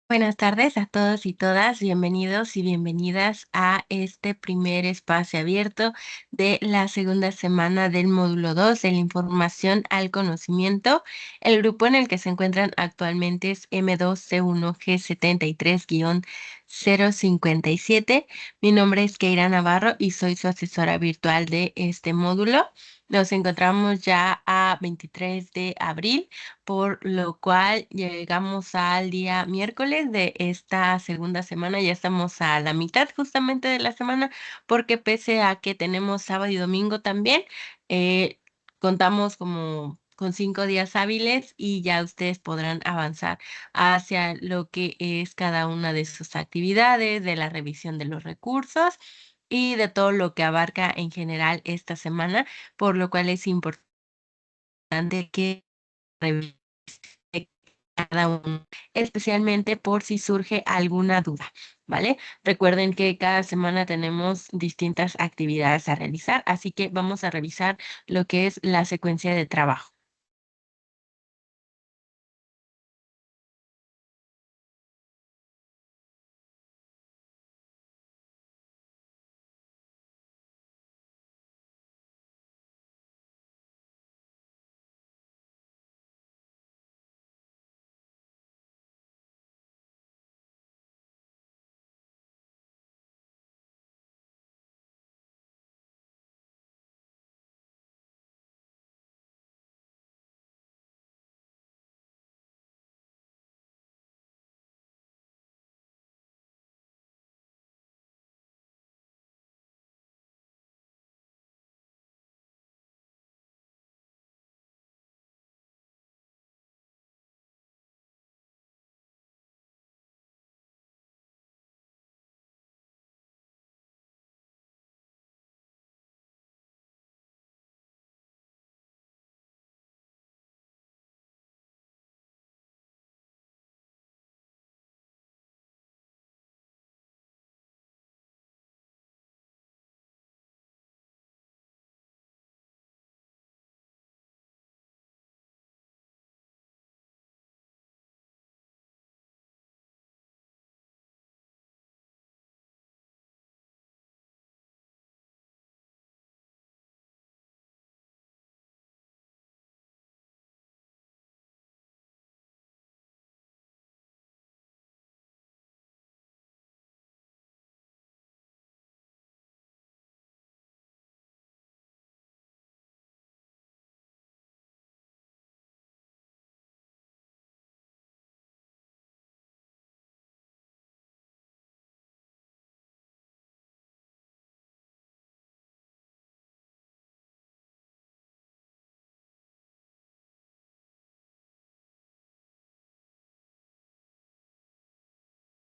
Buenas tardes a todos y todas, bienvenidos y bienvenidas a este primer espacio abierto de la segunda semana del módulo 2 de la información al conocimiento. El grupo en el que se encuentran actualmente es M2C1G73-057. Mi nombre es Keira Navarro y soy su asesora virtual de este módulo. Nos encontramos ya a 23 de abril, por lo cual llegamos al día miércoles de esta segunda semana. Ya estamos a la mitad justamente de la semana, porque pese a que tenemos sábado y domingo también, eh, contamos como con 5 días hábiles y ya ustedes podrán avanzar hacia lo que es cada una de sus actividades, de la revisión de los recursos y de todo lo que abarca en general esta semana, por lo cual es importante que revise cada uno, especialmente por si surge alguna duda, ¿vale? Recuerden que cada semana tenemos distintas actividades a realizar, así que vamos a revisar lo que es la secuencia de trabajo.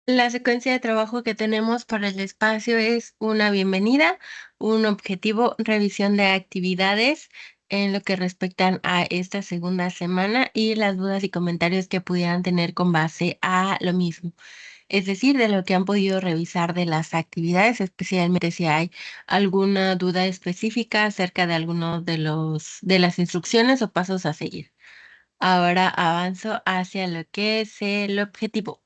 La secuencia de trabajo que tenemos para el espacio es una bienvenida, un objetivo, revisión de actividades en lo que respectan a esta segunda semana y las dudas y comentarios que pudieran tener con base a lo mismo. Es decir, de lo que han podido revisar de las actividades, especialmente si hay alguna duda específica acerca de algunos de las instrucciones o pasos a seguir. Ahora avanzo hacia lo que es el objetivo.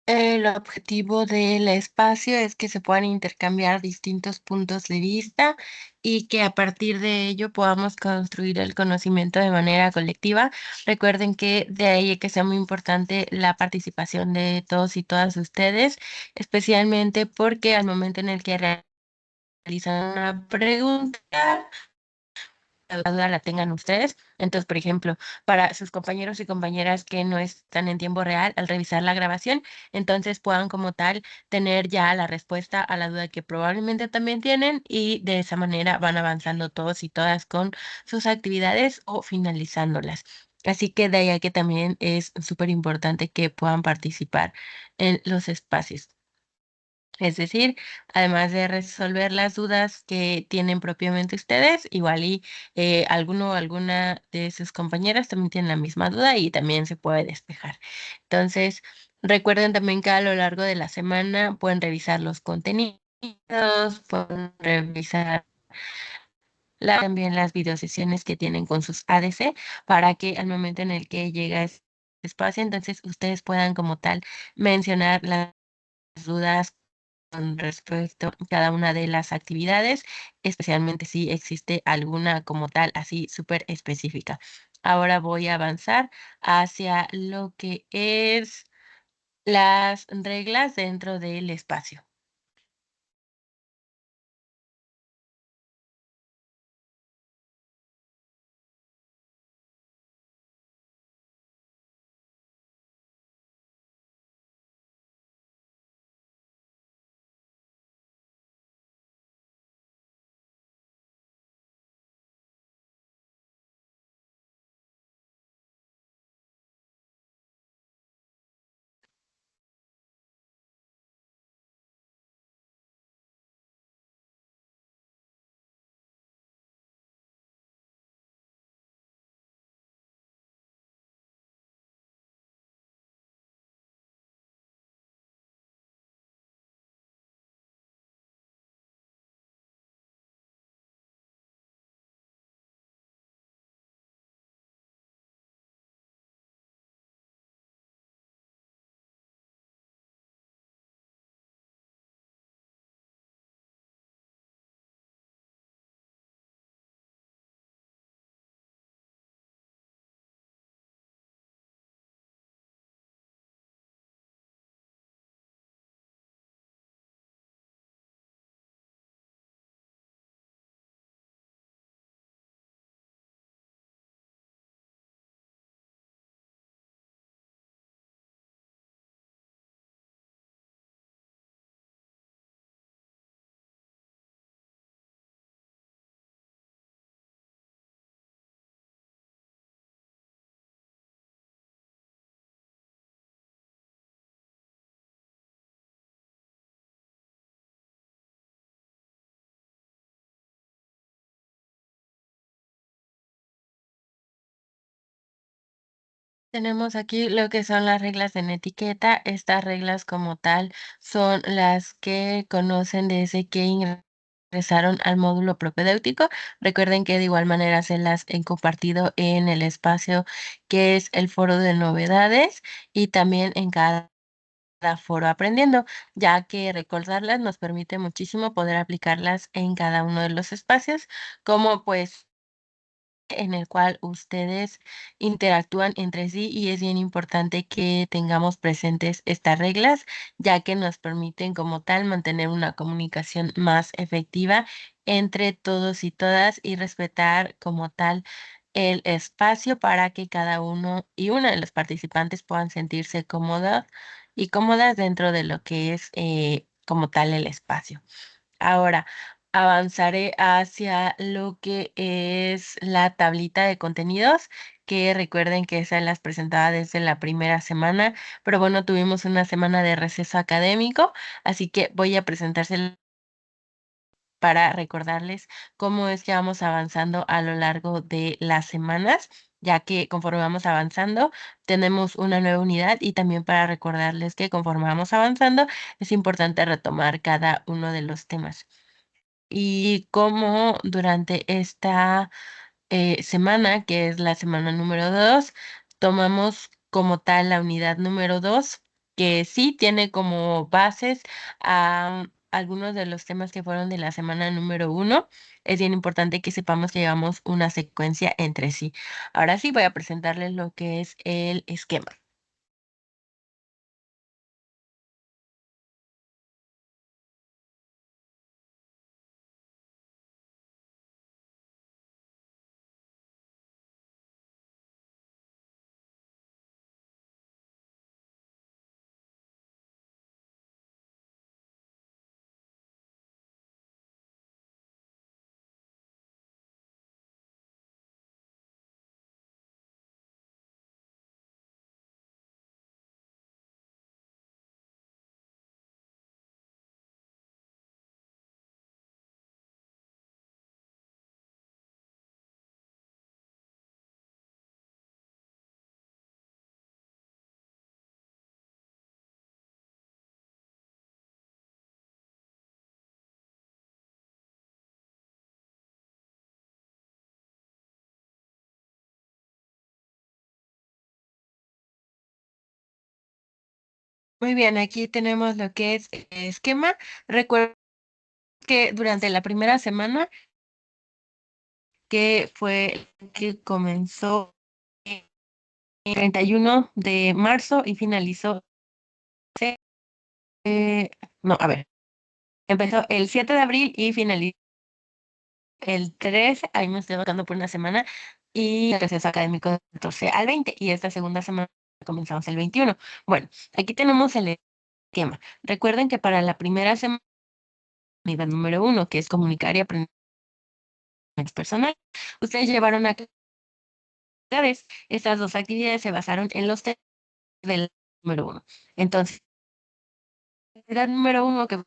El objetivo del espacio es que se puedan intercambiar distintos puntos de vista y que a partir de ello podamos construir el conocimiento de manera colectiva. Recuerden que de ahí que sea muy importante la participación de todos y todas ustedes, especialmente porque al momento en el que realizan una pregunta, la duda la tengan ustedes. Entonces, por ejemplo, para sus compañeros y compañeras que no están en tiempo real, al revisar la grabación, entonces puedan como tal tener ya la respuesta a la duda que probablemente también tienen y de esa manera van avanzando todos y todas con sus actividades o finalizándolas. Así que de ahí a que también es súper importante que puedan participar en los espacios. Es decir, además de resolver las dudas que tienen propiamente ustedes, igual y alguno o alguna de sus compañeras también tienen la misma duda y también se puede despejar. Entonces, recuerden también que a lo largo de la semana pueden revisar los contenidos, pueden revisar también las videosesiones que tienen con sus ADC para que al momento en el que llega ese espacio, entonces ustedes puedan como tal mencionar las dudas con respecto a cada una de las actividades, especialmente si existe alguna como tal, así súper específica. Ahora voy a avanzar hacia lo que es las reglas dentro del espacio. Tenemos aquí lo que son las reglas en etiqueta. Estas reglas como tal son las que conocen desde que ingresaron al módulo propedéutico. Recuerden que de igual manera se las he compartido en el espacio que es el foro de novedades y también en cada foro aprendiendo, ya que recordarlas nos permite muchísimo poder aplicarlas en cada uno de los espacios, como pues en el cual ustedes interactúan entre sí y es bien importante que tengamos presentes estas reglas, ya que nos permiten como tal mantener una comunicación más efectiva entre todos y todas y respetar como tal el espacio para que cada uno y una de los participantes puedan sentirse cómodas y cómodas dentro de lo que es como tal el espacio. Ahora, avanzaré hacia lo que es la tablita de contenidos, que recuerden que esa las presentaba desde la primera semana, pero bueno, tuvimos una semana de receso académico, así que voy a presentársela para recordarles cómo es que vamos avanzando a lo largo de las semanas, ya que conforme vamos avanzando, tenemos una nueva unidad y también para recordarles que conforme vamos avanzando, es importante retomar cada uno de los temas y cómo durante esta semana, que es la semana número 2, tomamos como tal la unidad número 2 que sí tiene como bases a algunos de los temas que fueron de la semana número uno. Es bien importante que sepamos que llevamos una secuencia entre sí. Ahora sí voy a presentarles lo que es el esquema. Muy bien, aquí tenemos lo que es el esquema. Recuerden que durante la primera semana, que fue que comenzó el 31 de marzo y finalizó, eh, no, a ver, empezó el 7 de abril y finalizó el 13, ahí me estoy buscando por una semana, y el receso académico del 14 al 20, y esta segunda semana comenzamos el 21. Bueno, aquí tenemos el esquema. Recuerden que para la primera semana, unidad número uno, que es comunicar y aprender personal, ustedes llevaron a actividades. Estas dos actividades se basaron en los temas del número uno. Entonces, la actividad número uno que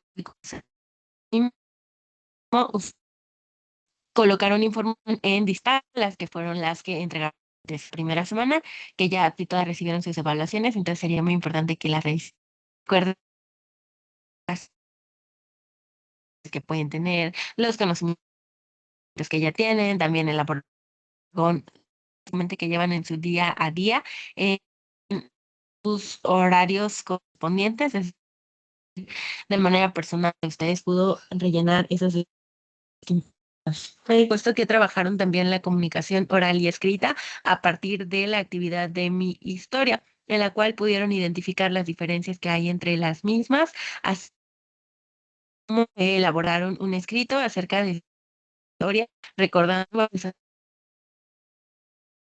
colocaron información en las que fueron las que entregaron de su primera semana, que ya todas recibieron sus evaluaciones, entonces sería muy importante que las recuerden las que pueden tener, los conocimientos que ya tienen, también el aporte que llevan en su día a día, en sus horarios correspondientes, de manera personal, ustedes pudo rellenar esos. Puesto que trabajaron también la comunicación oral y escrita a partir de la actividad de mi historia, en la cual pudieron identificar las diferencias que hay entre las mismas, así como elaboraron un escrito acerca de su historia, recordando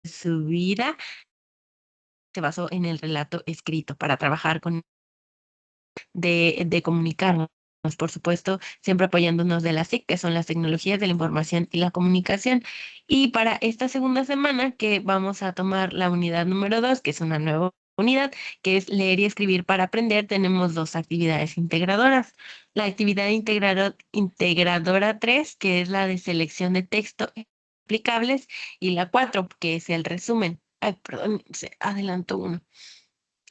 su vida, se basó en el relato escrito para trabajar con de comunicarnos, por supuesto, siempre apoyándonos de las TIC, que son las tecnologías de la información y la comunicación. Y para esta segunda semana que vamos a tomar la unidad número 2, que es una nueva unidad, que es leer y escribir para aprender, tenemos dos actividades integradoras. La actividad integradora 3, que es la de selección de texto aplicables, y la 4, que es el resumen. Ay, perdón, se adelantó uno.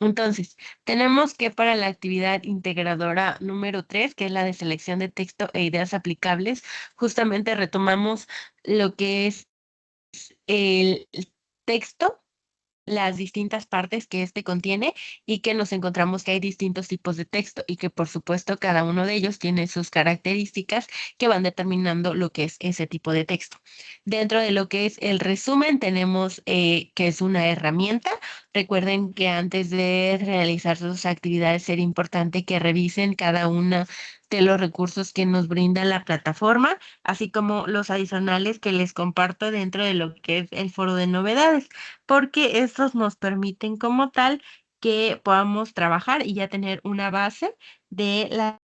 Entonces, tenemos que para la actividad integradora número 3, que es la de selección de texto e ideas aplicables, justamente retomamos lo que es el texto, las distintas partes que este contiene y que nos encontramos que hay distintos tipos de texto y que por supuesto cada uno de ellos tiene sus características que van determinando lo que es ese tipo de texto. Dentro de lo que es el resumen tenemos que es una herramienta. Recuerden que antes de realizar sus actividades sería importante que revisen cada una de los recursos que nos brinda la plataforma, así como los adicionales que les comparto dentro de lo que es el foro de novedades, porque estos nos permiten como tal que podamos trabajar y ya tener una base de las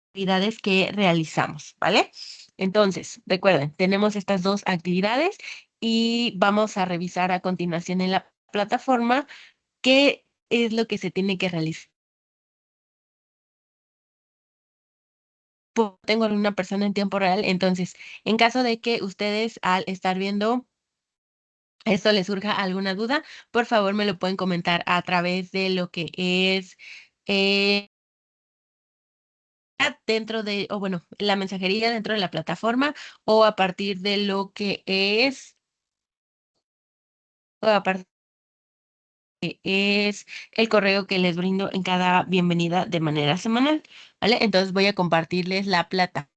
actividades que realizamos, ¿vale? Entonces, recuerden, tenemos estas dos actividades y vamos a revisar a continuación en la plataforma qué es lo que se tiene que realizar. Tengo a una persona en tiempo real, entonces, en caso de que ustedes al estar viendo esto les surja alguna duda, por favor me lo pueden comentar a través de lo que es eh, dentro de, o bueno, la mensajería dentro de la plataforma o a partir de lo que es, o a partir es el correo que les brindo en cada bienvenida de manera semanal, ¿vale? Entonces voy a compartirles la plata.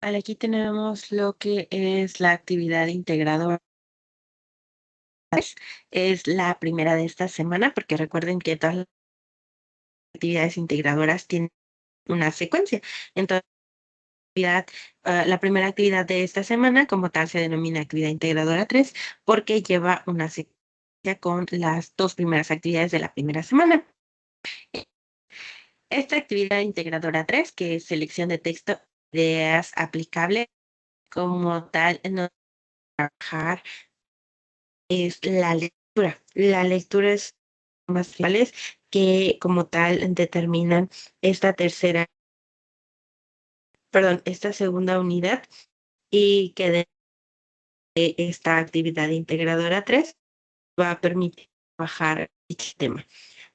Vale, aquí tenemos lo que es la actividad integradora. Es la primera de esta semana, porque recuerden que todas las actividades integradoras tienen una secuencia. Entonces, la primera actividad de esta semana, como tal, se denomina actividad integradora 3 porque lleva una secuencia con las dos primeras actividades de la primera semana. Esta actividad integradora 3, que es selección de texto, ideas aplicables, como tal, no trabajar es la lectura. La lectura es más principales que como tal determinan esta esta segunda unidad y que de esta actividad integradora 3 va a permitir trabajar este tema.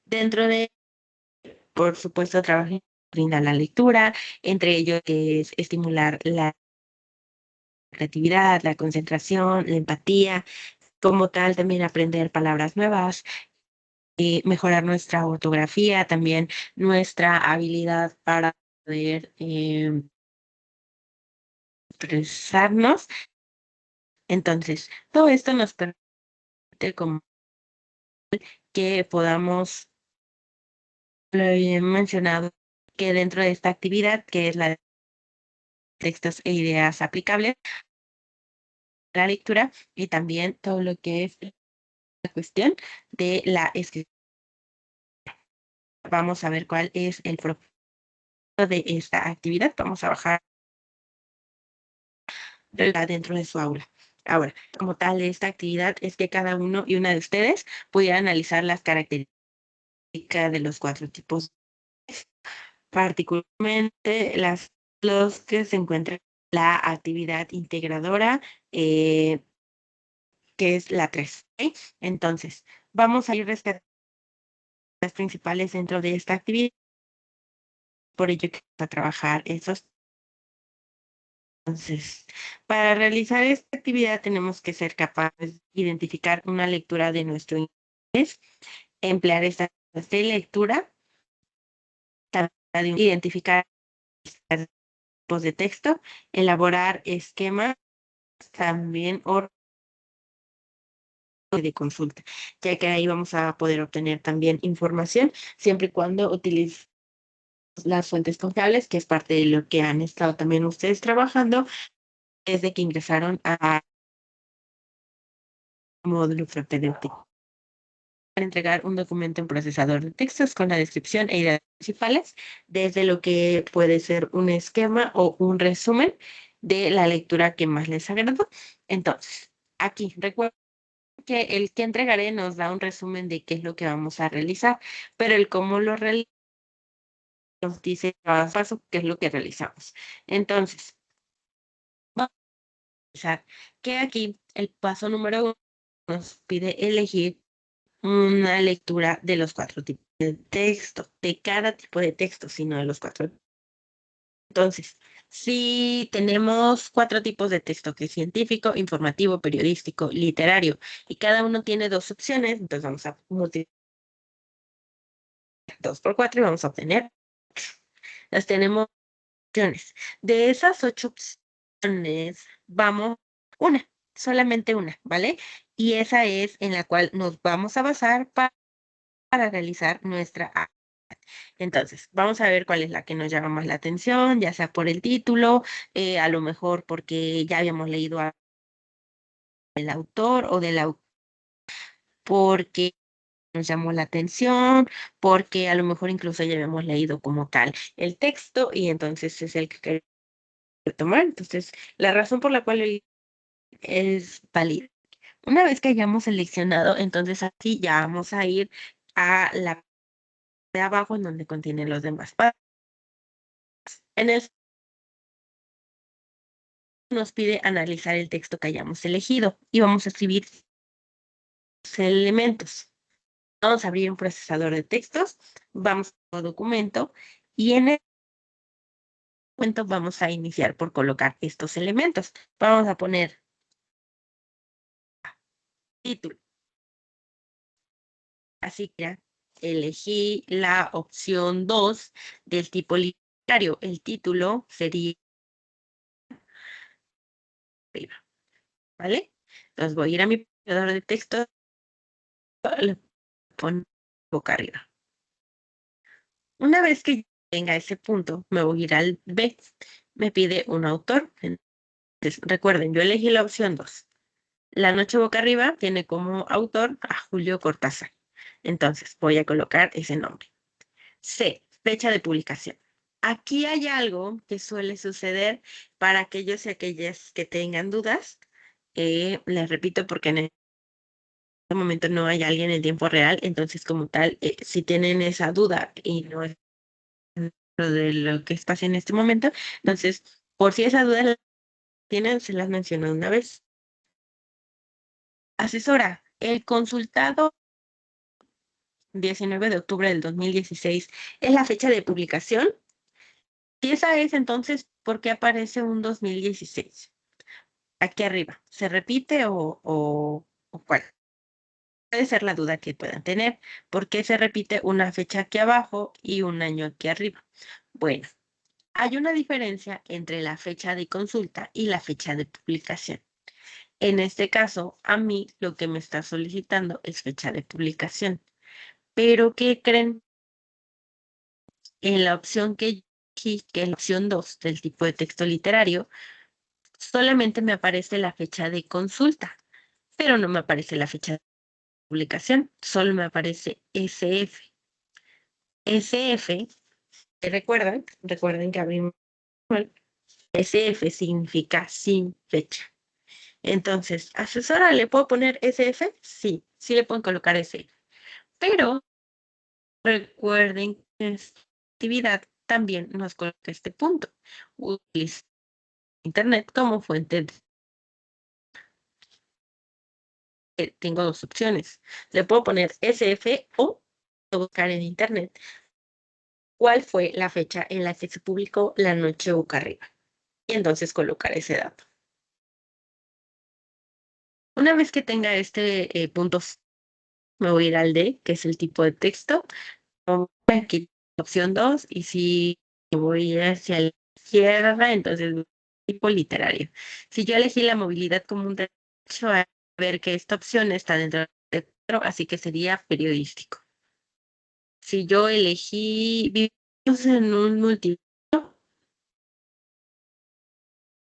Dentro de, por supuesto, trabajar brinda la lectura, entre ellos que es estimular la creatividad, la concentración, la empatía, como tal también aprender palabras nuevas, mejorar nuestra ortografía, también nuestra habilidad para poder expresarnos. Entonces, todo esto nos permite como que podamos, lo he mencionado, que dentro de esta actividad, que es la de textos e ideas aplicables, la lectura y también todo lo que es la cuestión de la escritura. Vamos a ver cuál es el propósito de esta actividad. Vamos a bajar dentro de su aula. Ahora, como tal, esta actividad es que cada uno y una de ustedes pudiera analizar las características de los cuatro tipos, particularmente los que se encuentran la actividad integradora, que es la 3. ¿Ok? Entonces, vamos a ir rescatando las principales dentro de esta actividad, por ello que vamos a trabajar esos. Entonces, para realizar esta actividad tenemos que ser capaces de identificar una lectura de nuestro interés, emplear estas de lectura, también identificar tipos de texto, elaborar esquemas también o de consulta, ya que ahí vamos a poder obtener también información siempre y cuando utilicemos las fuentes confiables, que es parte de lo que han estado también ustedes trabajando desde que ingresaron a módulo propedéutico. Para entregar un documento en procesador de textos con la descripción e ideas principales, desde lo que puede ser un esquema o un resumen de la lectura que más les agradó. Entonces, aquí recuerden que el que entregaré nos da un resumen de qué es lo que vamos a realizar, pero el cómo lo realizamos nos dice paso a paso qué es lo que realizamos. Entonces, vamos a empezar que aquí el paso número 1 nos pide elegir una lectura de los 4 tipos de texto, de cada tipo de texto, sino de los 4. Entonces, si tenemos 4 tipos de texto, que es científico, informativo, periodístico, literario, y cada uno tiene 2 opciones, entonces vamos a multiplicar 2 por 4 y vamos a obtener 8. Las tenemos opciones. De esas 8 opciones, vamos una, solamente una, ¿vale? Y esa es en la cual nos vamos a basar para realizar nuestra actividad. Entonces, vamos a ver cuál es la que nos llama más la atención, ya sea por el título, a lo mejor porque ya habíamos leído al autor o del autor, porque nos llamó la atención, porque a lo mejor incluso ya habíamos leído como tal el texto y entonces es el que queremos tomar. Entonces, la razón por la cual es válida. Una vez que hayamos seleccionado, entonces así ya vamos a ir a la de abajo en donde contiene los demás pasos. En el nos pide analizar el texto que hayamos elegido y vamos a escribir elementos. Vamos a abrir un procesador de textos, vamos a documento y en el documento vamos a iniciar por colocar estos elementos. Vamos a poner título. Así que ya elegí la opción 2 del tipo literario. El título sería arriba, ¿vale? Entonces voy a ir a mi procesador de texto, le pongo boca arriba. Una vez que tenga ese punto, me voy a ir al B. Me pide un autor. Entonces, recuerden, yo elegí la opción 2. La noche boca arriba tiene como autor a Julio Cortázar. Entonces, voy a colocar ese nombre. C, fecha de publicación. Aquí hay algo que suele suceder para aquellos y aquellas que tengan dudas. Les repito, porque en este momento no hay alguien en tiempo real. Entonces, como tal, si tienen esa duda y no es de lo que pasa en este momento. Entonces, por si esa duda la tienen, se las menciono una vez. Asesora, el consultado 19 de octubre del 2016 es la fecha de publicación. Si esa es, entonces, ¿por qué aparece un 2016? Aquí arriba, ¿se repite o cuál? Puede ser la duda que puedan tener. ¿Por qué se repite una fecha aquí abajo y un año aquí arriba? Bueno, hay una diferencia entre la fecha de consulta y la fecha de publicación. En este caso, a mí lo que me está solicitando es fecha de publicación. Pero, ¿qué creen? En la opción que elegí, que es la opción 2 del tipo de texto literario, solamente me aparece la fecha de consulta, pero no me aparece la fecha de publicación, solo me aparece SF. SF, recuerden que abrimos SF significa sin fecha. Entonces, asesora, ¿le puedo poner SF? Sí, sí le pueden colocar SF. Pero recuerden que esta actividad también nos coloca este punto. Utiliza internet como fuente tengo dos opciones. Le puedo poner SF o buscar en internet cuál fue la fecha en la que se publicó La Noche Boca Arriba. Y entonces colocar ese dato. Una vez que tenga este punto, me voy a ir al D, que es el tipo de texto. Aquí opción 2 y si voy hacia la izquierda, entonces tipo literario. Si yo elegí la movilidad como un derecho, a ver que esta opción está dentro del espectro, así que sería periodístico. Si yo elegí vivimos en un multiverso,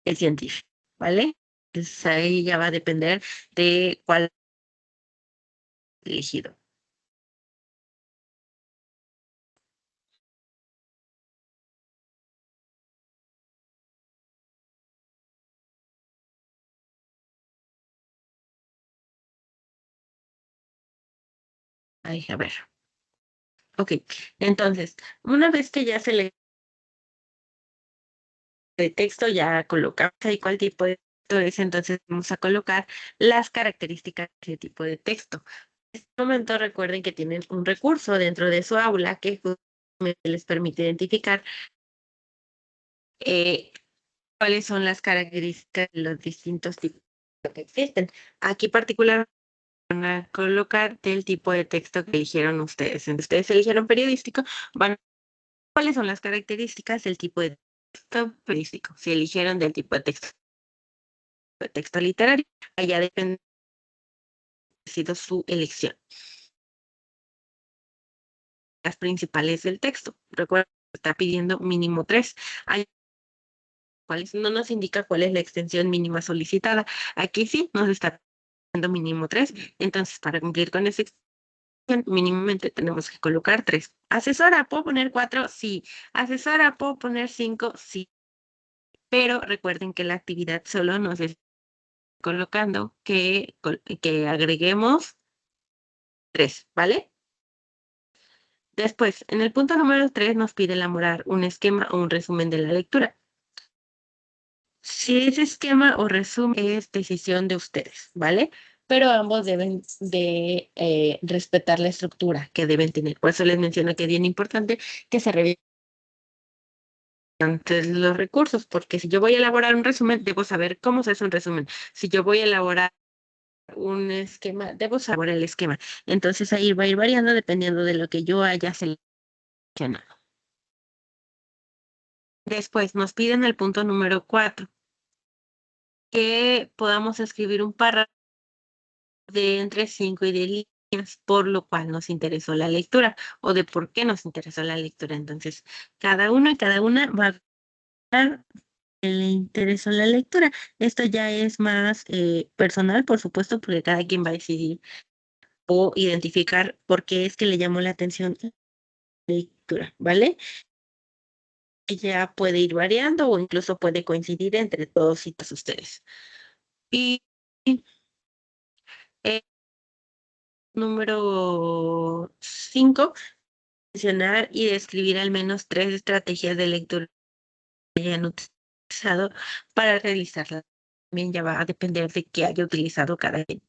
es científico, ¿vale? Entonces ahí ya va a depender de cuál elegido. Ay, a ver. Ok, entonces, una vez que ya se le de texto, ya colocamos ahí cuál tipo de texto es, entonces vamos a colocar las características de tipo de texto. En este momento recuerden que tienen un recurso dentro de su aula que justamente les permite identificar eh, cuáles son las características de los distintos tipos que existen. Aquí particularmente van a colocar del tipo de texto que eligieron ustedes. Entonces, ustedes eligieron periodístico, van a cuáles son las características del tipo de texto periodístico. Si eligieron del tipo de texto literario, allá depende ha sido su elección. Las principales del texto. Recuerda que está pidiendo mínimo 3. Hay cuáles no nos indica cuál es la extensión mínima solicitada. Aquí sí nos está pidiendo mínimo 3. Entonces, para cumplir con esa extensión, mínimamente tenemos que colocar 3. Asesora, ¿puedo poner 4? Sí. Asesora, ¿puedo poner 5? Sí. Pero recuerden que la actividad solo nos está colocando que agreguemos 3, ¿vale? Después, en el punto número 3 nos pide elaborar un esquema o un resumen de la lectura. Si ese esquema o resumen es decisión de ustedes, ¿vale? Pero ambos deben de respetar la estructura que deben tener. Por eso les menciono que es bien importante que se revisen antes los recursos, porque si yo voy a elaborar un resumen, debo saber cómo se hace un resumen. Si yo voy a elaborar un esquema, debo saber el esquema. Entonces ahí va a ir variando dependiendo de lo que yo haya seleccionado. Después nos piden el punto número 4, que podamos escribir un párrafo de entre 5 y 10 líneas, por lo cual nos interesó la lectura o de por qué nos interesó la lectura. Entonces, cada uno y cada una va a dar que le interesó la lectura. Esto ya es más personal, por supuesto, porque cada quien va a decidir o identificar por qué es que le llamó la atención la lectura, ¿vale? Ya puede ir variando o incluso puede coincidir entre todos y todas ustedes. Y eh, número 5, mencionar y describir al menos 3 estrategias de lectura que hayan utilizado para realizarla. También ya va a depender de qué haya utilizado cada quien.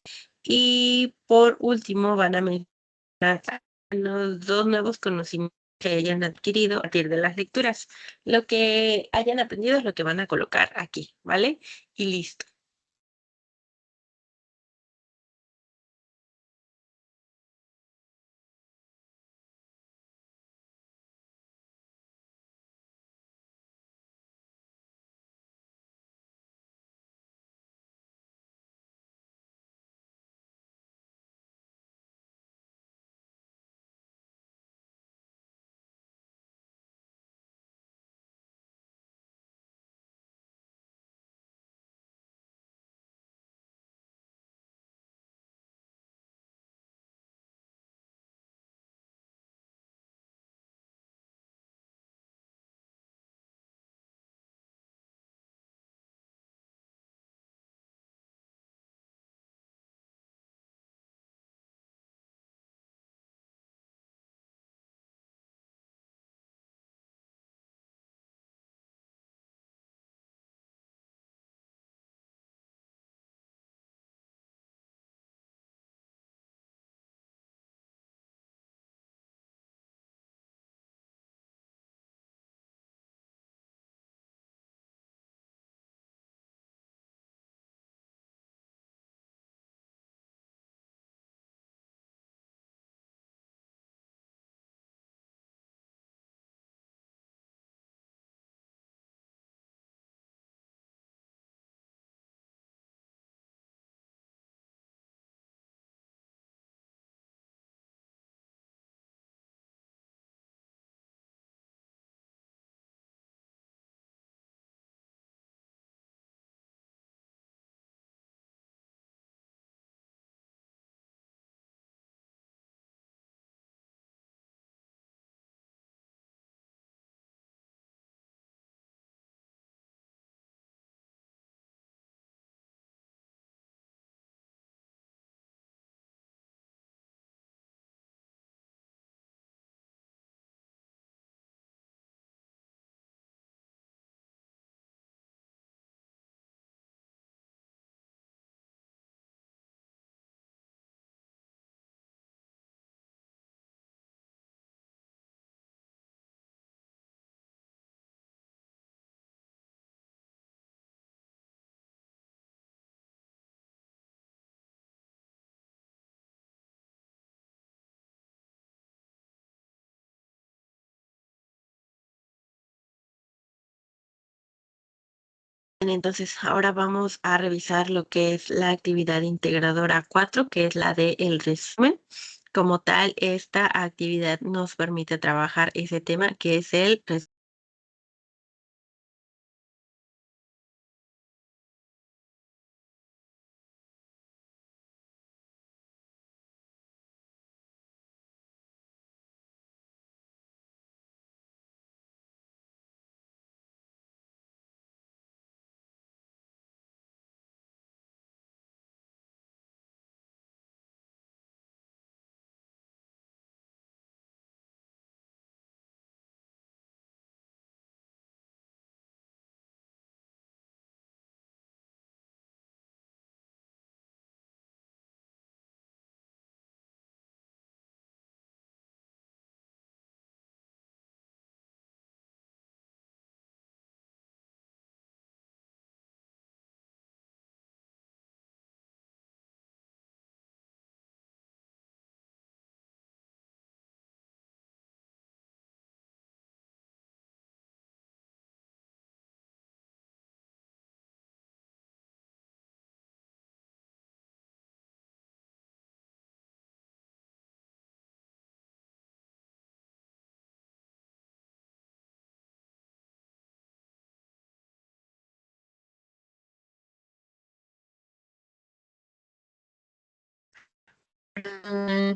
Y por último, van a mencionar los 2 nuevos conocimientos que hayan adquirido a partir de las lecturas. Lo que hayan aprendido es lo que van a colocar aquí, ¿vale? Y listo. Entonces, ahora vamos a revisar lo que es la actividad integradora 4, que es la de el resumen. Como tal, esta actividad nos permite trabajar ese tema que es el resumen.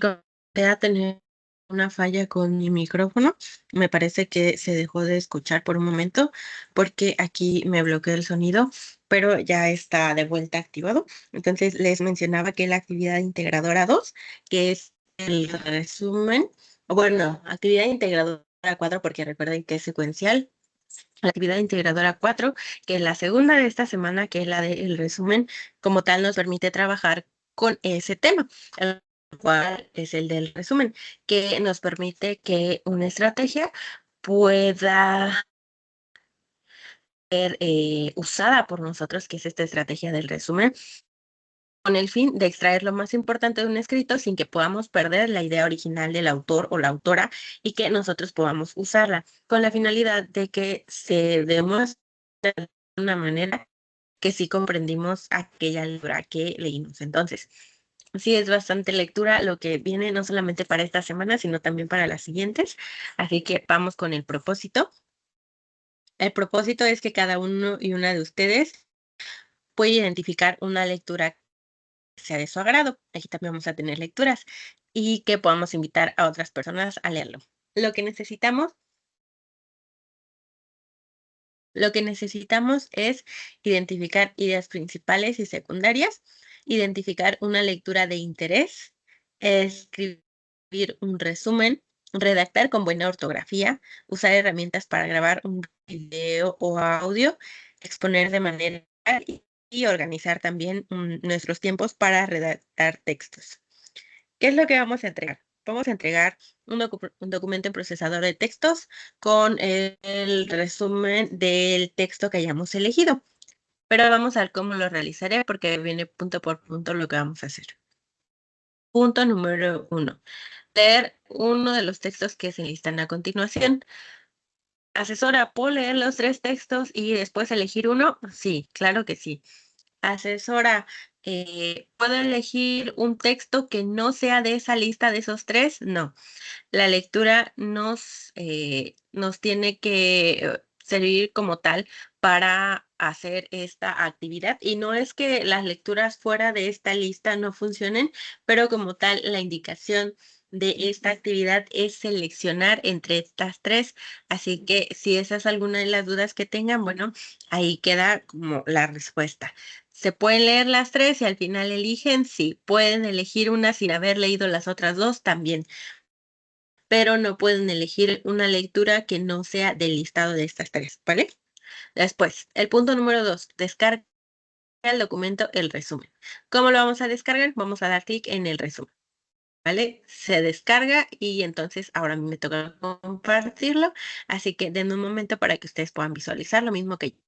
Comencé a tener una falla con mi micrófono. Me parece que se dejó de escuchar por un momento porque aquí me bloqueó el sonido, pero ya está de vuelta activado. Entonces les mencionaba que la actividad integradora 2, que es el resumen, o bueno, actividad integradora 4, porque recuerden que es secuencial. La actividad integradora 4, que es la segunda de esta semana, que es la del resumen, como tal nos permite trabajar con ese tema, el cual es el del resumen, que nos permite que una estrategia pueda ser usada por nosotros, que es esta estrategia del resumen, con el fin de extraer lo más importante de un escrito sin que podamos perder la idea original del autor o la autora y que nosotros podamos usarla, con la finalidad de que se demuestre de una manera que sí comprendimos aquella lectura que leímos. Entonces, sí es bastante lectura lo que viene, no solamente para esta semana, sino también para las siguientes. Así que vamos con el propósito. El propósito es que cada uno y una de ustedes pueda identificar una lectura que sea de su agrado. Aquí también vamos a tener lecturas y que podamos invitar a otras personas a leerlo. Lo que necesitamos Lo que necesitamos es identificar ideas principales y secundarias, identificar una lectura de interés, escribir un resumen, redactar con buena ortografía, usar herramientas para grabar un video o audio, exponer de manera y organizar también nuestros tiempos para redactar textos. ¿Qué es lo que vamos a entregar? Vamos a entregar un documento en procesador de textos con el resumen del texto que hayamos elegido. Pero vamos a ver cómo lo realizaré porque viene punto por punto lo que vamos a hacer. Punto número 1. Leer uno de los textos que se listan a continuación. Asesora, ¿puedo leer los 3 textos y después elegir uno? Sí, claro que sí. Asesora, ¿puedo elegir un texto que no sea de esa lista de esos 3? No. La lectura nos tiene que servir como tal para hacer esta actividad. Y no es que las lecturas fuera de esta lista no funcionen, pero como tal, la indicación de esta actividad es seleccionar entre estas 3. Así que si esa es alguna de las dudas que tengan, bueno, ahí queda como la respuesta. ¿Se pueden leer las 3 y al final eligen? Sí. ¿Pueden elegir una sin haber leído las otras 2? También, pero no pueden elegir una lectura que no sea del listado de estas 3, ¿vale? Después, el punto número 2, descarga el documento, el resumen. ¿Cómo lo vamos a descargar? Vamos a dar clic en el resumen, ¿vale? Se descarga y entonces ahora a mí me toca compartirlo, así que denme un momento para que ustedes puedan visualizar lo mismo que yo.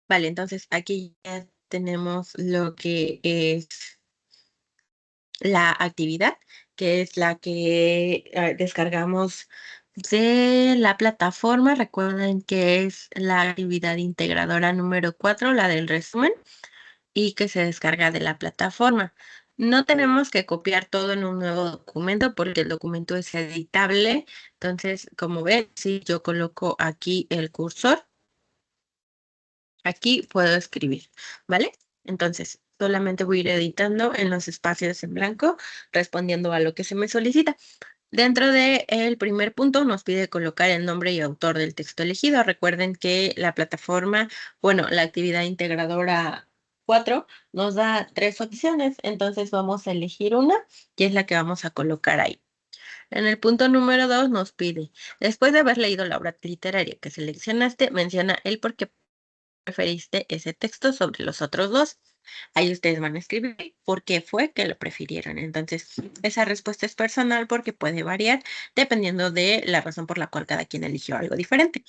Vale, entonces aquí ya tenemos lo que es la actividad, que es la que descargamos de la plataforma. Recuerden que es la actividad integradora número 4, la del resumen, y que se descarga de la plataforma. No tenemos que copiar todo en un nuevo documento porque el documento es editable. Entonces, como ven, si yo coloco aquí el cursor, aquí puedo escribir, ¿vale? Entonces, solamente voy a ir editando en los espacios en blanco, respondiendo a lo que se me solicita. Dentro del primer punto nos pide colocar el nombre y autor del texto elegido. Recuerden que la plataforma, bueno, la actividad integradora 4 nos da 3 opciones, entonces vamos a elegir una, que es la que vamos a colocar ahí. En el punto número 2 nos pide, después de haber leído la obra literaria que seleccionaste, menciona el por qué preferiste ese texto sobre los otros dos. Ahí ustedes van a escribir por qué fue que lo prefirieron. Entonces, esa respuesta es personal porque puede variar dependiendo de la razón por la cual cada quien eligió algo diferente.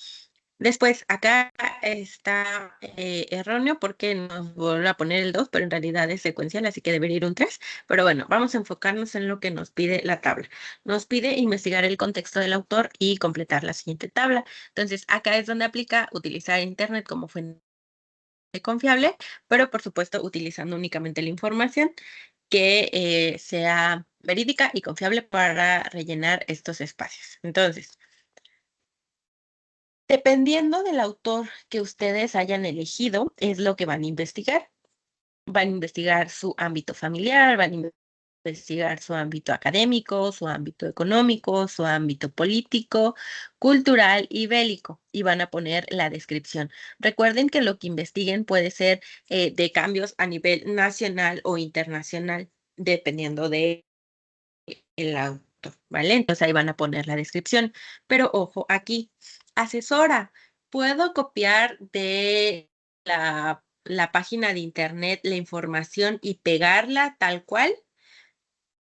Después, acá está erróneo porque nos vuelve a poner el 2, pero en realidad es secuencial, así que debería ir un 3. Pero bueno, vamos a enfocarnos en lo que nos pide la tabla. Nos pide investigar el contexto del autor y completar la siguiente tabla. Entonces, acá es donde aplica utilizar Internet como fuente confiable, pero por supuesto utilizando únicamente la información que sea verídica y confiable para rellenar estos espacios. Entonces, dependiendo del autor que ustedes hayan elegido, es lo que van a investigar. Van a investigar su ámbito familiar, van a investigar su ámbito académico, su ámbito económico, su ámbito político, cultural y bélico, y van a poner la descripción. Recuerden que lo que investiguen puede ser de cambios a nivel nacional o internacional, dependiendo de el autor, ¿vale? Entonces ahí van a poner la descripción. Pero ojo, aquí, asesora, ¿puedo copiar de la página de internet la información y pegarla tal cual?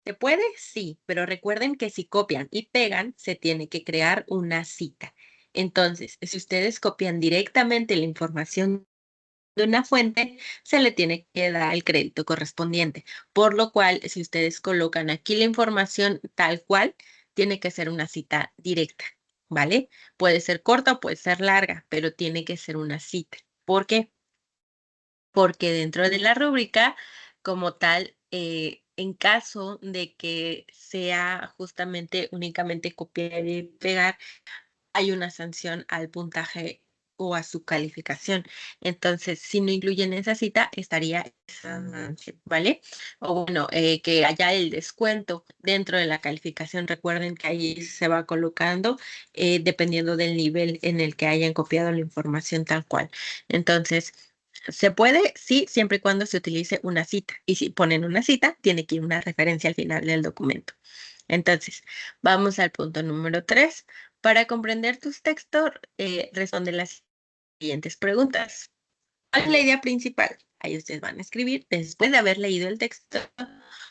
¿Se puede? Sí, pero recuerden que si copian y pegan, se tiene que crear una cita. Entonces, si ustedes copian directamente la información de una fuente, se le tiene que dar el crédito correspondiente. Por lo cual, si ustedes colocan aquí la información tal cual, tiene que ser una cita directa, ¿vale? Puede ser corta o puede ser larga, pero tiene que ser una cita. ¿Por qué? Porque dentro de la rúbrica, como tal, en caso de que sea justamente únicamente copiar y pegar, hay una sanción al puntaje o a su calificación. Entonces, si no incluyen esa cita, estaría esa sanción, ¿vale? O bueno, que haya el descuento dentro de la calificación. Recuerden que ahí se va colocando dependiendo del nivel en el que hayan copiado la información tal cual. Entonces, ¿se puede? Sí, siempre y cuando se utilice una cita. Y si ponen una cita, tiene que ir una referencia al final del documento. Entonces, vamos al punto número 3. Para comprender tus textos, responde las siguientes preguntas. ¿Cuál es la idea principal? Ahí ustedes van a escribir, después de haber leído el texto,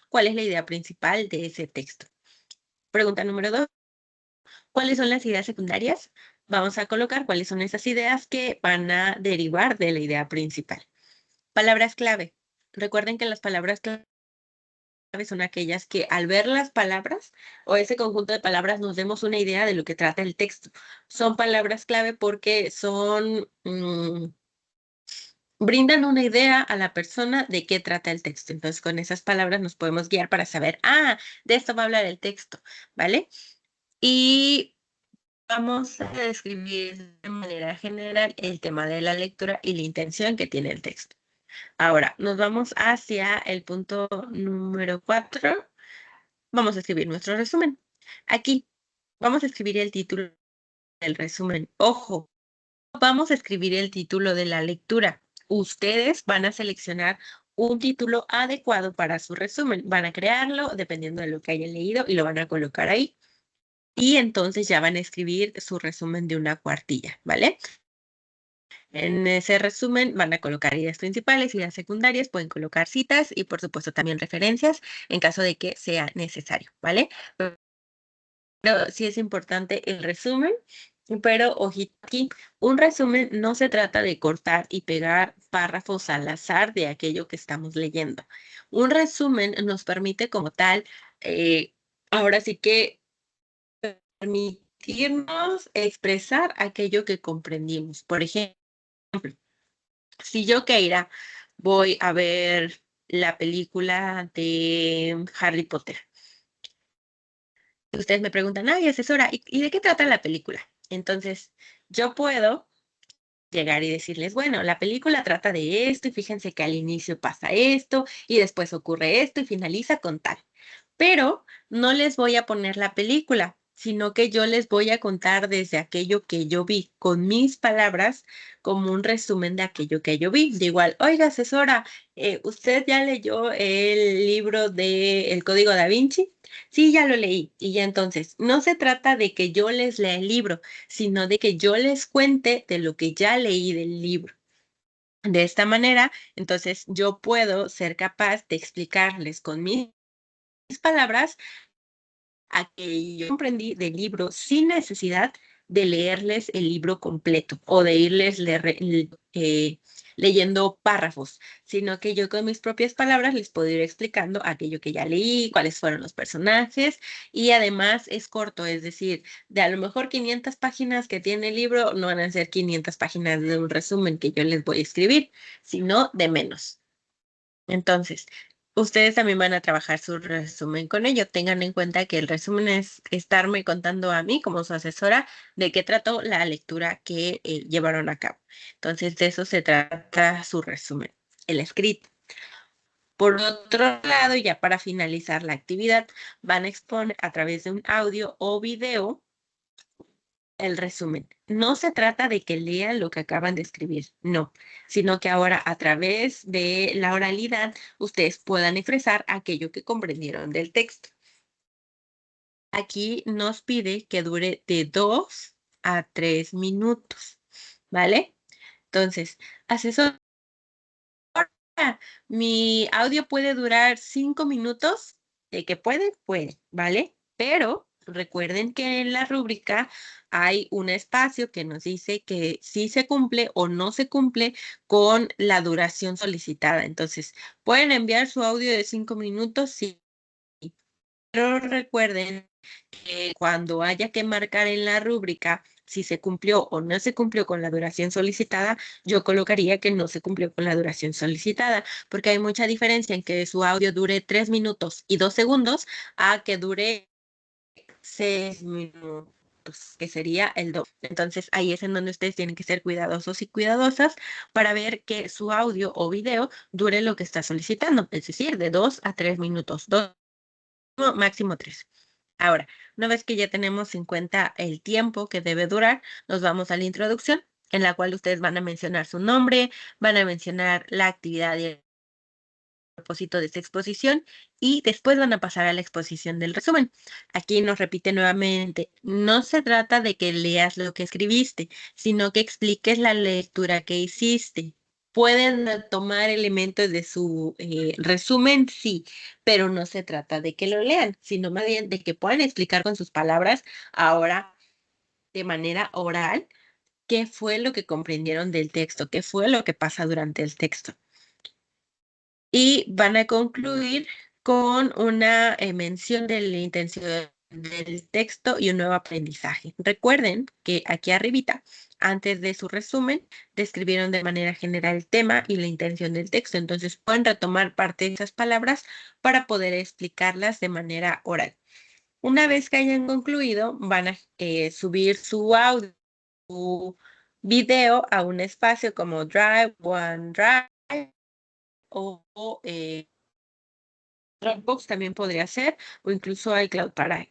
¿cuál es la idea principal de ese texto? Pregunta número 2. ¿Cuáles son las ideas secundarias? Vamos a colocar cuáles son esas ideas que van a derivar de la idea principal. Palabras clave. Recuerden que las palabras clave son aquellas que al ver las palabras o ese conjunto de palabras nos demos una idea de lo que trata el texto. Son palabras clave porque brindan una idea a la persona de qué trata el texto. Entonces, con esas palabras nos podemos guiar para saber, de esto va a hablar el texto, ¿vale? Y vamos a describir de manera general el tema de la lectura y la intención que tiene el texto. Ahora, nos vamos hacia el punto número 4. Vamos a escribir nuestro resumen. Aquí vamos a escribir el título del resumen. Ojo, vamos a escribir el título de la lectura. Ustedes van a seleccionar un título adecuado para su resumen. Van a crearlo dependiendo de lo que hayan leído y lo van a colocar ahí. Y entonces ya van a escribir su resumen de una cuartilla, ¿vale? En ese resumen van a colocar ideas principales, ideas secundarias, pueden colocar citas y por supuesto también referencias en caso de que sea necesario, ¿vale? Pero sí es importante el resumen Pero ojito aquí, un resumen no se trata de cortar y pegar párrafos al azar de aquello que estamos leyendo. Un resumen nos permite como tal, ahora sí que permitirnos expresar aquello que comprendimos. Por ejemplo, si yo, Keira, voy a ver la película de Harry Potter, ustedes me preguntan, ay, asesora, ¿y de qué trata la película? Entonces, yo puedo llegar y decirles, bueno, la película trata de esto y fíjense que al inicio pasa esto y después ocurre esto y finaliza con tal. Pero no les voy a poner la película, sino que yo les voy a contar desde aquello que yo vi, con mis palabras, como un resumen de aquello que yo vi. De igual, oiga, asesora, ¿usted ya leyó el libro de El Código Da Vinci? Sí, ya lo leí. Y ya entonces, no se trata de que yo les lea el libro, sino de que yo les cuente de lo que ya leí del libro. De esta manera, entonces yo puedo ser capaz de explicarles con mis palabras a que yo comprendí del libro sin necesidad de leerles el libro completo o de irles leyendo párrafos, sino que yo con mis propias palabras les puedo ir explicando aquello que ya leí, cuáles fueron los personajes y además es corto, es decir, de a lo mejor 500 páginas que tiene el libro no van a ser 500 páginas de un resumen que yo les voy a escribir, sino de menos. Entonces, ustedes también van a trabajar su resumen con ello. Tengan en cuenta que el resumen es estarme contando a mí como su asesora de qué trató la lectura que llevaron a cabo. Entonces, de eso se trata su resumen, el escrito. Por otro lado, ya para finalizar la actividad, van a exponer a través de un audio o video el resumen. No se trata de que lean lo que acaban de escribir, no, sino que ahora a través de la oralidad ustedes puedan expresar aquello que comprendieron del texto. Aquí nos pide que dure de 2 a 3 minutos, ¿vale? Entonces, asesor, mi audio puede durar 5 minutos, de que puede, ¿vale? Pero recuerden que en la rúbrica hay un espacio que nos dice que si se cumple o no se cumple con la duración solicitada. Entonces, pueden enviar su audio de 5 minutos, sí, pero recuerden que cuando haya que marcar en la rúbrica si se cumplió o no se cumplió con la duración solicitada, yo colocaría que no se cumplió con la duración solicitada, porque hay mucha diferencia en que su audio dure 3 minutos y 2 segundos a que dure 6 minutos, que sería el doble. Entonces, ahí es en donde ustedes tienen que ser cuidadosos y cuidadosas para ver que su audio o video dure lo que está solicitando, es decir, de 2 a 3 minutos, máximo 3. Ahora, una vez que ya tenemos en cuenta el tiempo que debe durar, nos vamos a la introducción, en la cual ustedes van a mencionar su nombre, van a mencionar la actividad y el propósito de esta exposición y después van a pasar a la exposición del resumen. Aquí nos repite nuevamente, no se trata de que leas lo que escribiste, sino que expliques la lectura que hiciste. Pueden tomar elementos de su resumen, sí, pero no se trata de que lo lean, sino más bien de que puedan explicar con sus palabras ahora de manera oral qué fue lo que comprendieron del texto, qué fue lo que pasa durante el texto. Y van a concluir con una mención de la intención del texto y un nuevo aprendizaje. Recuerden que aquí arribita, antes de su resumen, describieron de manera general el tema y la intención del texto. Entonces pueden retomar parte de esas palabras para poder explicarlas de manera oral. Una vez que hayan concluido, van a subir su audio, su video a un espacio como Drive, OneDrive o Dropbox también podría ser, o incluso iCloud para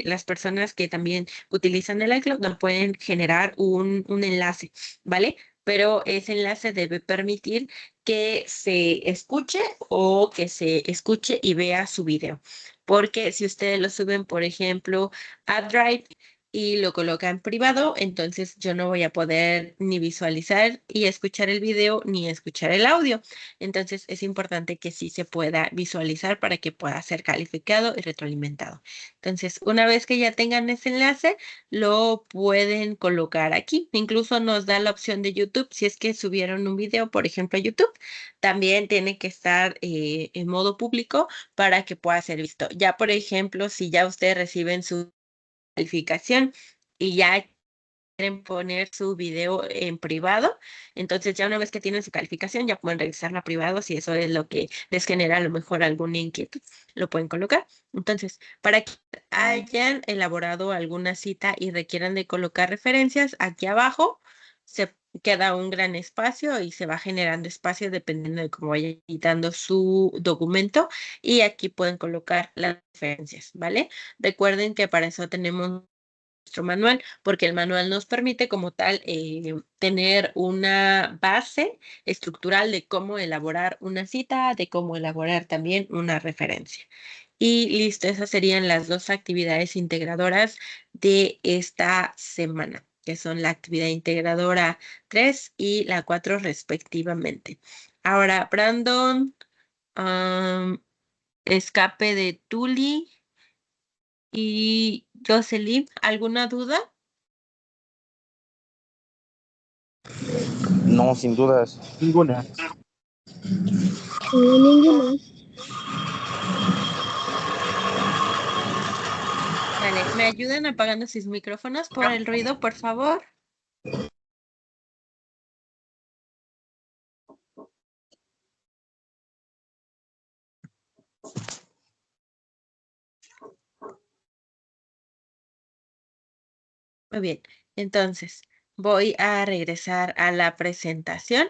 las personas que también utilizan el iCloud, no pueden generar un enlace, ¿vale? Pero ese enlace debe permitir que se escuche o que se escuche y vea su video. Porque si ustedes lo suben, por ejemplo, a Drive, y lo coloca en privado, entonces yo no voy a poder ni visualizar y escuchar el video ni escuchar el audio. Entonces es importante que sí se pueda visualizar para que pueda ser calificado y retroalimentado. Entonces, una vez que ya tengan ese enlace, lo pueden colocar aquí. Incluso nos da la opción de YouTube. Si es que subieron un video, por ejemplo, a YouTube, también tiene que estar en modo público para que pueda ser visto. Ya, por ejemplo, si ya ustedes reciben su calificación y ya quieren poner su video en privado, entonces ya una vez que tienen su calificación ya pueden revisarla a privado si eso es lo que les genera a lo mejor alguna inquietud, lo pueden colocar. Entonces, para que hayan elaborado alguna cita y requieran de colocar referencias, aquí abajo se queda un gran espacio y se va generando espacio dependiendo de cómo vaya editando su documento y aquí pueden colocar las referencias, ¿vale? Recuerden que para eso tenemos nuestro manual, porque el manual nos permite como tal tener una base estructural de cómo elaborar una cita, de cómo elaborar también una referencia. Y listo, esas serían las dos actividades integradoras de esta semana, que son la actividad integradora 3 y la 4 respectivamente. Ahora, Brandon, am, escape de Tuli y Jocelyn, ¿alguna duda? No, sin dudas. Ninguna. Ninguno. Vale, ¿me ayudan apagando sus micrófonos por el ruido, por favor? Muy bien, entonces voy a regresar a la presentación.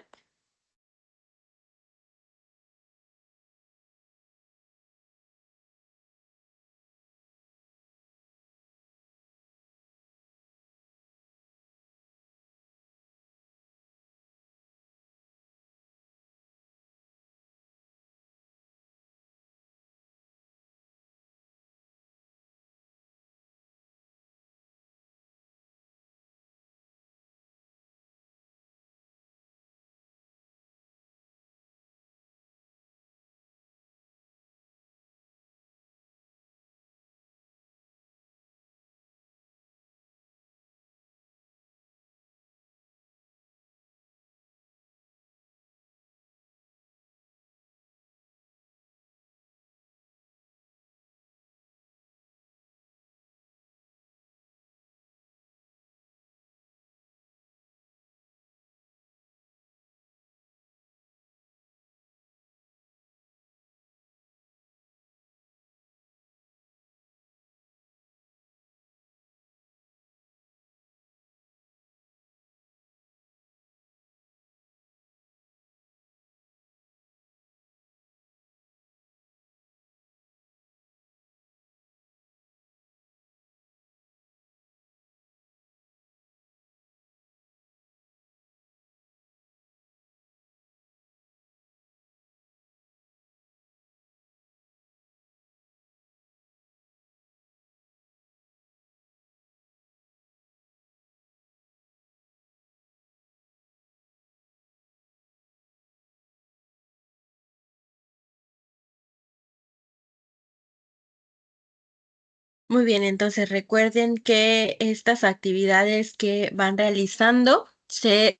Muy bien, entonces recuerden que estas actividades que van realizando se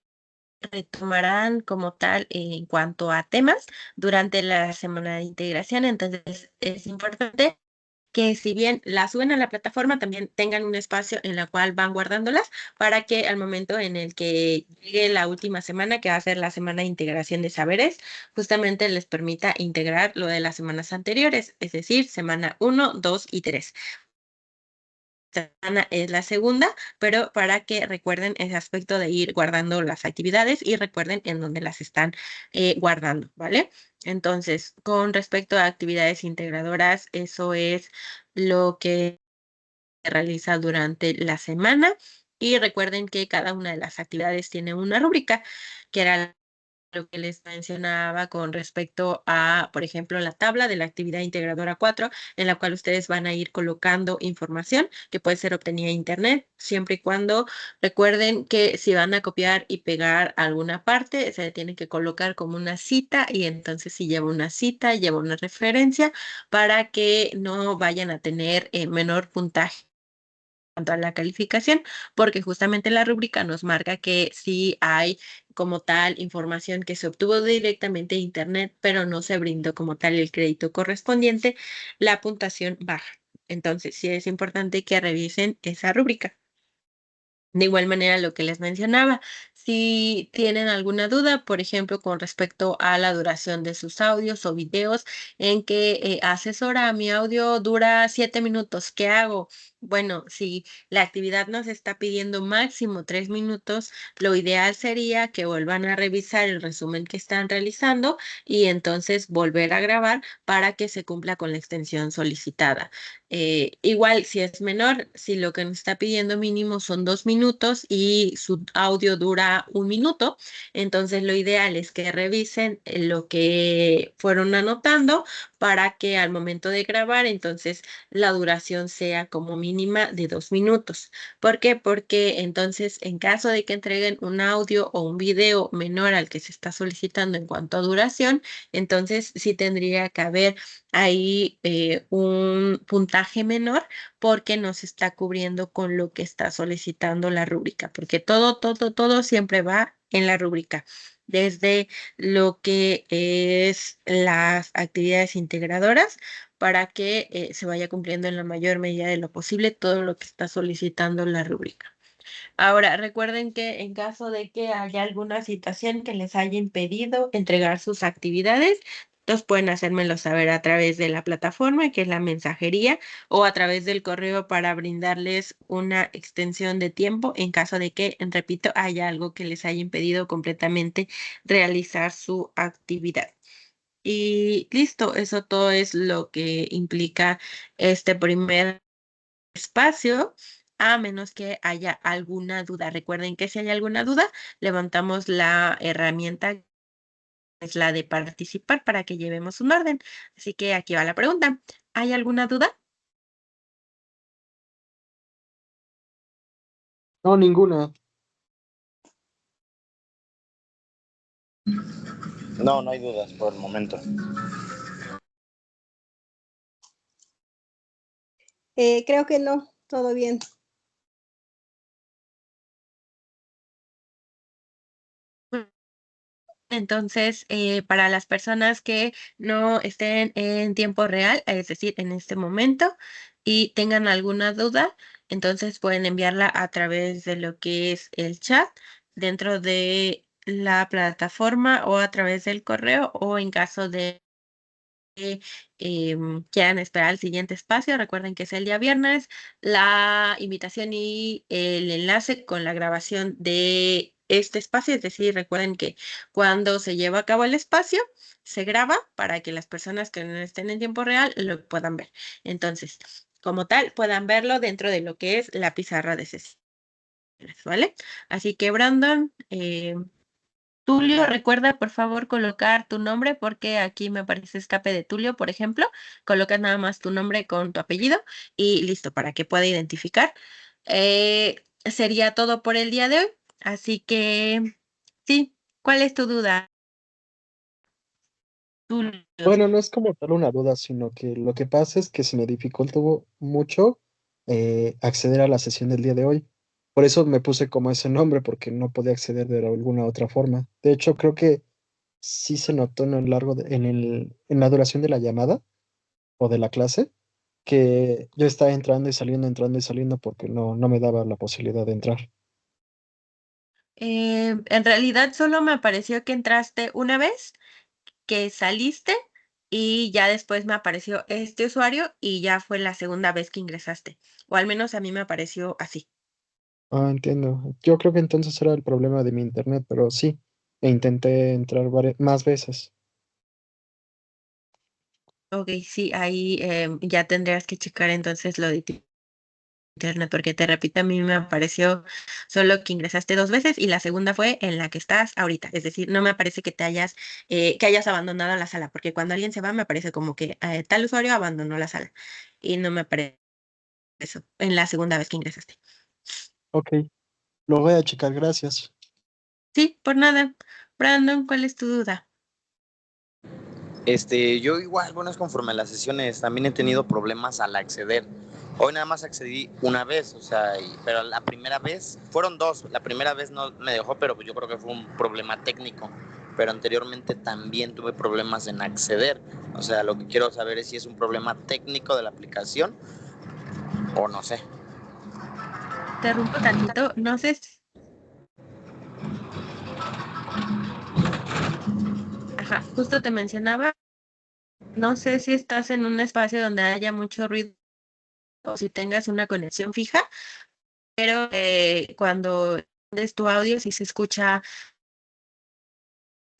retomarán como tal en cuanto a temas durante la semana de integración. Entonces es importante que si bien las suben a la plataforma, también tengan un espacio en la cual van guardándolas para que al momento en el que llegue la última semana, que va a ser la semana de integración de saberes, justamente les permita integrar lo de las semanas anteriores, es decir, semana 1, 2 y 3. Semana es la segunda, pero para que recuerden ese aspecto de ir guardando las actividades y recuerden en dónde las están guardando, ¿vale? Entonces, con respecto a actividades integradoras, eso es lo que se realiza durante la semana y recuerden que cada una de las actividades tiene una rúbrica, que era lo que les mencionaba con respecto a, por ejemplo, la tabla de la actividad integradora 4, en la cual ustedes van a ir colocando información que puede ser obtenida en Internet, siempre y cuando recuerden que si van a copiar y pegar alguna parte, se tiene que colocar como una cita y entonces si lleva una cita, lleva una referencia para que no vayan a tener menor puntaje cuanto a la calificación, porque justamente la rúbrica nos marca que si hay como tal información que se obtuvo directamente de Internet, pero no se brindó como tal el crédito correspondiente, la puntuación baja. Entonces, sí es importante que revisen esa rúbrica. De igual manera, lo que les mencionaba, si tienen alguna duda, por ejemplo, con respecto a la duración de sus audios o videos, en que asesora, mi audio dura 7 minutos, ¿qué hago? Bueno, si la actividad nos está pidiendo máximo 3 minutos, lo ideal sería que vuelvan a revisar el resumen que están realizando y entonces volver a grabar para que se cumpla con la extensión solicitada. Igual, si es menor, si lo que nos está pidiendo mínimo son 2 minutos y su audio dura 1 minuto, entonces lo ideal es que revisen lo que fueron anotando para que al momento de grabar, entonces la duración sea como mínima de 2 minutos. ¿Por qué? Porque entonces en caso de que entreguen un audio o un video menor al que se está solicitando en cuanto a duración, entonces sí tendría que haber ahí un puntaje menor porque no se está cubriendo con lo que está solicitando la rúbrica, porque todo siempre va en la rúbrica, desde lo que es las actividades integradoras para que se vaya cumpliendo en la mayor medida de lo posible todo lo que está solicitando la rúbrica. Ahora, recuerden que en caso de que haya alguna situación que les haya impedido entregar sus actividades, entonces pueden hacérmelo saber a través de la plataforma, que es la mensajería, o a través del correo para brindarles una extensión de tiempo en caso de que, repito, haya algo que les haya impedido completamente realizar su actividad. Y listo, eso todo es lo que implica este primer espacio, a menos que haya alguna duda. Recuerden que si hay alguna duda, levantamos la herramienta, que es la de participar para que llevemos un orden. Así que aquí va la pregunta. ¿Hay alguna duda? No, ninguna. No, no hay dudas por el momento. Creo que no, todo bien. Entonces, para las personas que no estén en tiempo real, es decir, en este momento, y tengan alguna duda, entonces pueden enviarla a través de lo que es el chat dentro de la plataforma o a través del correo o en caso de que quieran esperar al siguiente espacio, recuerden que es el día viernes, la invitación y el enlace con la grabación de este espacio, es decir, recuerden que cuando se lleva a cabo el espacio, se graba para que las personas que no estén en tiempo real lo puedan ver. Entonces, como tal, puedan verlo dentro de lo que es la pizarra de sesiones, ¿vale? Así que, Brandon, Tulio, recuerda por favor colocar tu nombre porque aquí me aparece escape de Tulio, por ejemplo. Colocas nada más tu nombre con tu apellido y listo para que pueda identificar. Sería todo por el día de hoy. Así que, sí, ¿cuál es tu duda, Tulio? Bueno, no es como tal una duda, sino que lo que pasa es que se me dificultó mucho acceder a la sesión del día de hoy. Por eso me puse como ese nombre, porque no podía acceder de alguna otra forma. De hecho, creo que sí se notó en el largo en la duración de la llamada o de la clase, que yo estaba entrando y saliendo porque no me daba la posibilidad de entrar. En realidad solo me apareció que entraste una vez, que saliste y ya después me apareció este usuario y ya fue la segunda vez que ingresaste. O al menos a mí me apareció así. Ah, entiendo. Yo creo que entonces era el problema de mi internet, pero sí, e intenté entrar más veces. Ok, sí, ahí ya tendrías que checar entonces lo de ti. internet, porque te repito, a mí me apareció solo que ingresaste 2 veces y la segunda fue en la que estás ahorita. Es decir, no me aparece que hayas abandonado la sala, porque cuando alguien se va me aparece como que tal usuario abandonó la sala y no me aparece eso en la segunda vez que ingresaste. Ok, lo voy a checar, gracias. Sí, por nada. Brandon, ¿cuál es tu duda? Yo igual, bueno, es conforme a las sesiones, también he tenido problemas al acceder. Hoy nada más accedí una vez, o sea, pero la primera vez, fueron dos, la primera vez no me dejó, pero yo creo que fue un problema técnico, pero anteriormente también tuve problemas en acceder, o sea, lo que quiero saber es si es un problema técnico de la aplicación o no sé. Interrumpo tantito, no sé ajá, justo te mencionaba, no sé si estás en un espacio donde haya mucho ruido o si tengas una conexión fija, pero cuando des tu audio sí se escucha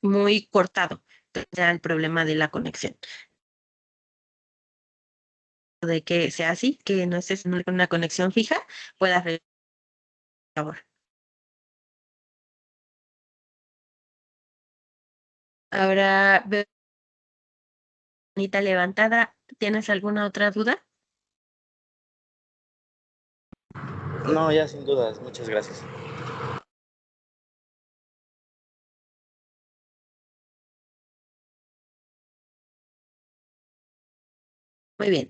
muy cortado. Entonces, ya el problema de la conexión. De que sea así, que no estés en una conexión fija, puedas por favor. Ahora veo manita levantada. ¿Tienes alguna otra duda? No, ya sin dudas, muchas gracias. Muy bien.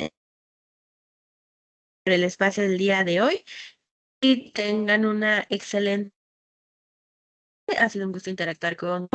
Por el espacio del día de hoy y tengan una excelente. Ha sido un gusto interactuar con